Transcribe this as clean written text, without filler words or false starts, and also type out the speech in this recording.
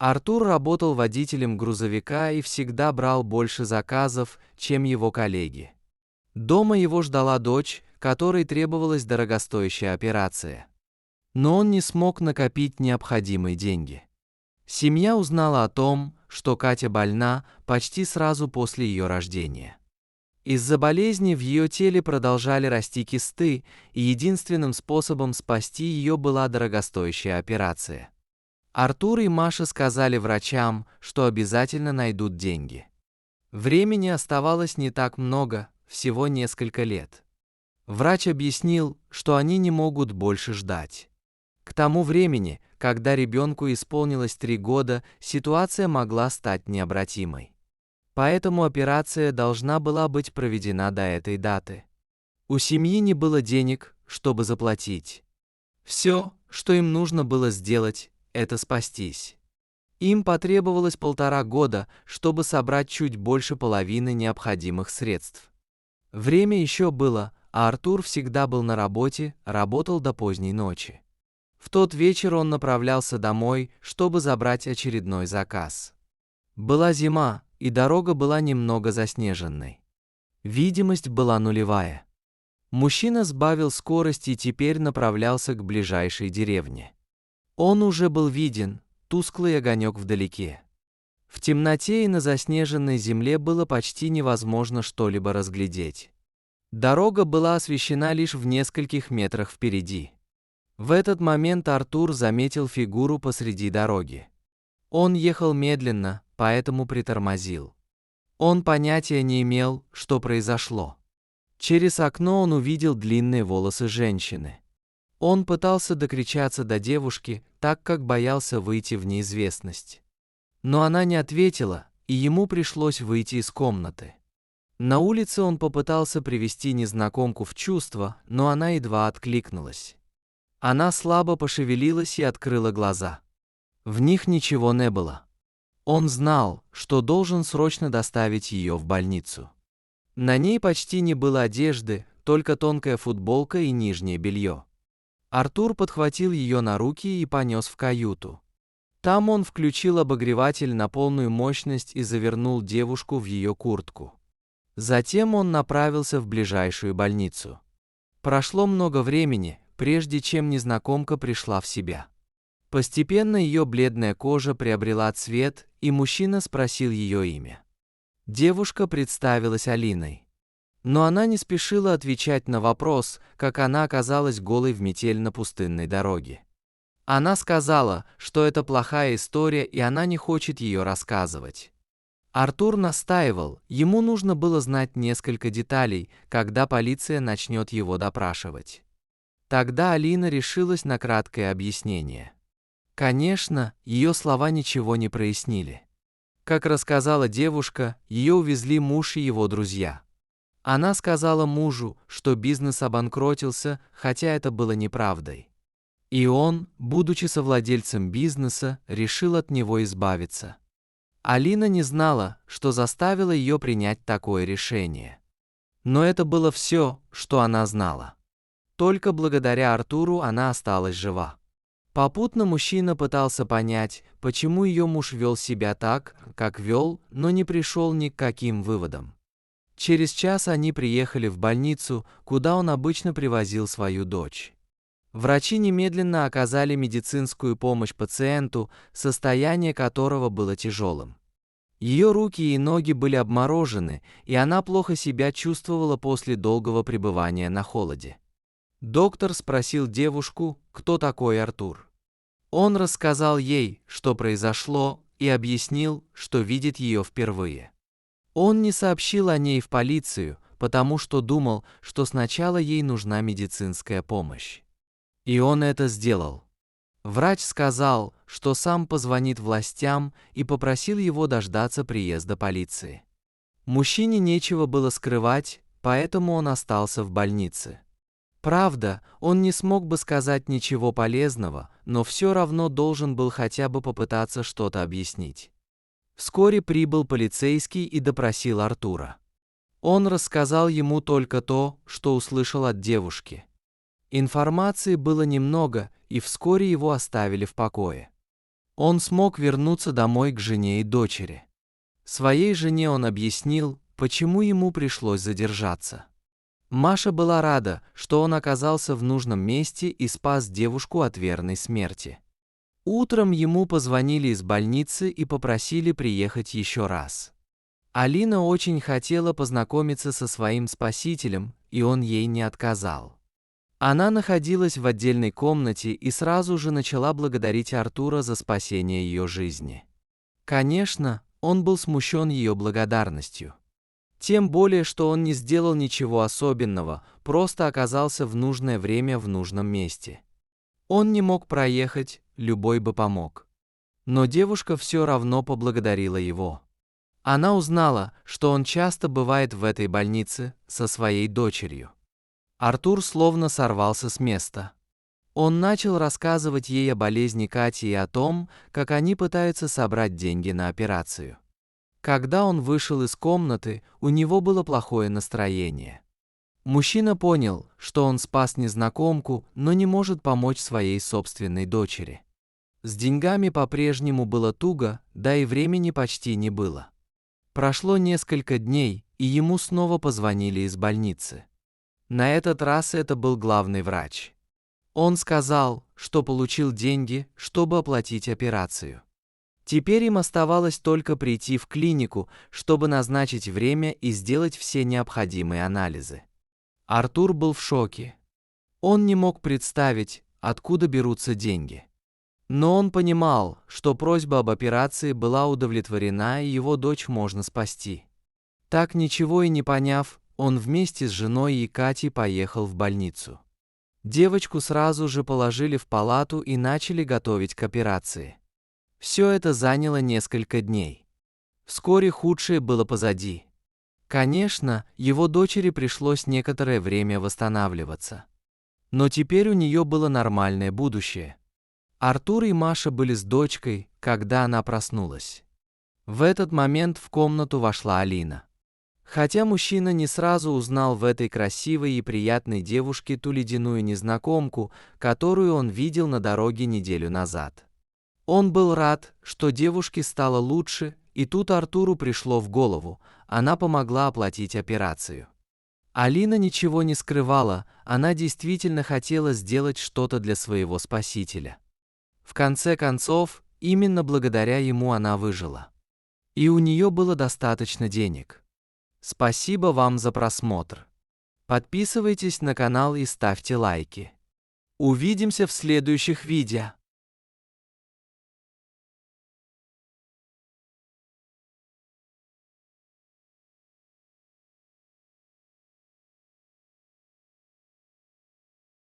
Артур работал водителем грузовика и всегда брал больше заказов, чем его коллеги. Дома его ждала дочь, которой требовалась дорогостоящая операция. Но он не смог накопить необходимые деньги. Семья узнала о том, что Катя больна почти сразу после ее рождения. Из-за болезни в ее теле продолжали расти кисты, и единственным способом спасти ее была дорогостоящая операция. Артур и Маша сказали врачам, что обязательно найдут деньги. Времени оставалось не так много, всего несколько лет. Врач объяснил, что они не могут больше ждать. К тому времени, когда ребенку исполнилось 3 года, ситуация могла стать необратимой. Поэтому операция должна была быть проведена до этой даты. У семьи не было денег, чтобы заплатить. Все, что им нужно было сделать, это спастись. Им потребовалось 1,5 года, чтобы собрать чуть больше половины необходимых средств. Время еще было, а Артур всегда был на работе, работал до поздней ночи. В тот вечер он направлялся домой, чтобы забрать очередной заказ. Была зима, и дорога была немного заснеженной. Видимость была нулевая. Мужчина сбавил скорость и теперь направлялся к ближайшей деревне. Он уже был виден, тусклый огонек вдалеке. В темноте и на заснеженной земле было почти невозможно что-либо разглядеть. Дорога была освещена лишь в нескольких метрах впереди. В этот момент Артур заметил фигуру посреди дороги. Он ехал медленно, поэтому притормозил. Он понятия не имел, что произошло. Через окно он увидел длинные волосы женщины. Он пытался докричаться до девушки, так как боялся выйти в неизвестность. Но она не ответила, и ему пришлось выйти из комнаты. На улице он попытался привести незнакомку в чувство, но она едва откликнулась. Она слабо пошевелилась и открыла глаза. В них ничего не было. Он знал, что должен срочно доставить ее в больницу. На ней почти не было одежды, только тонкая футболка и нижнее белье. Артур подхватил ее на руки и понес в каюту. Там он включил обогреватель на полную мощность и завернул девушку в ее куртку. Затем он направился в ближайшую больницу. Прошло много времени, прежде чем незнакомка пришла в себя. Постепенно ее бледная кожа приобрела цвет, и мужчина спросил ее имя. Девушка представилась Алиной. Но она не спешила отвечать на вопрос, как она оказалась голой в метель на пустынной дороге. Она сказала, что это плохая история, и она не хочет ее рассказывать. Артур настаивал, ему нужно было знать несколько деталей, когда полиция начнет его допрашивать. Тогда Алина решилась на краткое объяснение. Конечно, ее слова ничего не прояснили. Как рассказала девушка, ее увезли муж и его друзья. Она сказала мужу, что бизнес обанкротился, хотя это было неправдой. И он, будучи совладельцем бизнеса, решил от него избавиться. Алина не знала, что заставило ее принять такое решение. Но это было все, что она знала. Только благодаря Артуру она осталась жива. Попутно мужчина пытался понять, почему ее муж вел себя так, как вел, но не пришел ни к каким выводам. Через час они приехали в больницу, куда он обычно привозил свою дочь. Врачи немедленно оказали медицинскую помощь пациенту, состояние которого было тяжелым. Ее руки и ноги были обморожены, и она плохо себя чувствовала после долгого пребывания на холоде. Доктор спросил девушку, кто такой Артур. Он рассказал ей, что произошло, и объяснил, что видит ее впервые. Он не сообщил о ней в полицию, потому что думал, что сначала ей нужна медицинская помощь. И он это сделал. Врач сказал, что сам позвонит властям, и попросил его дождаться приезда полиции. Мужчине нечего было скрывать, поэтому он остался в больнице. Правда, он не смог бы сказать ничего полезного, но все равно должен был хотя бы попытаться что-то объяснить. Вскоре прибыл полицейский и допросил Артура. Он рассказал ему только то, что услышал от девушки. Информации было немного, и вскоре его оставили в покое. Он смог вернуться домой к жене и дочери. Своей жене он объяснил, почему ему пришлось задержаться. Маша была рада, что он оказался в нужном месте и спас девушку от верной смерти. Утром ему позвонили из больницы и попросили приехать еще раз. Алина очень хотела познакомиться со своим спасителем, и он ей не отказал. Она находилась в отдельной комнате и сразу же начала благодарить Артура за спасение ее жизни. Конечно, он был смущен ее благодарностью. Тем более, что он не сделал ничего особенного, просто оказался в нужное время в нужном месте. Он не мог проехать, любой бы помог. Но девушка все равно поблагодарила его. Она узнала, что он часто бывает в этой больнице со своей дочерью. Артур словно сорвался с места. Он начал рассказывать ей о болезни Кати и о том, как они пытаются собрать деньги на операцию. Когда он вышел из комнаты, у него было плохое настроение. Мужчина понял, что он спас незнакомку, но не может помочь своей собственной дочери. С деньгами по-прежнему было туго, да и времени почти не было. Прошло несколько дней, и ему снова позвонили из больницы. На этот раз это был главный врач. Он сказал, что получил деньги, чтобы оплатить операцию. Теперь им оставалось только прийти в клинику, чтобы назначить время и сделать все необходимые анализы. Артур был в шоке. Он не мог представить, откуда берутся деньги. Но он понимал, что просьба об операции была удовлетворена и его дочь можно спасти. Так ничего и не поняв, он вместе с женой и Катей поехал в больницу. Девочку сразу же положили в палату и начали готовить к операции. Все это заняло несколько дней. Вскоре худшее было позади. Конечно, его дочери пришлось некоторое время восстанавливаться. Но теперь у нее было нормальное будущее. Артур и Маша были с дочкой, когда она проснулась. В этот момент в комнату вошла Алина. Хотя мужчина не сразу узнал в этой красивой и приятной девушке ту ледяную незнакомку, которую он видел на дороге неделю назад. Он был рад, что девушке стало лучше, и тут Артуру пришло в голову, она помогла оплатить операцию. Алина ничего не скрывала, она действительно хотела сделать что-то для своего спасителя. В конце концов, именно благодаря ему она выжила. И у нее было достаточно денег. Спасибо вам за просмотр. Подписывайтесь на канал и ставьте лайки. Увидимся в следующих видео.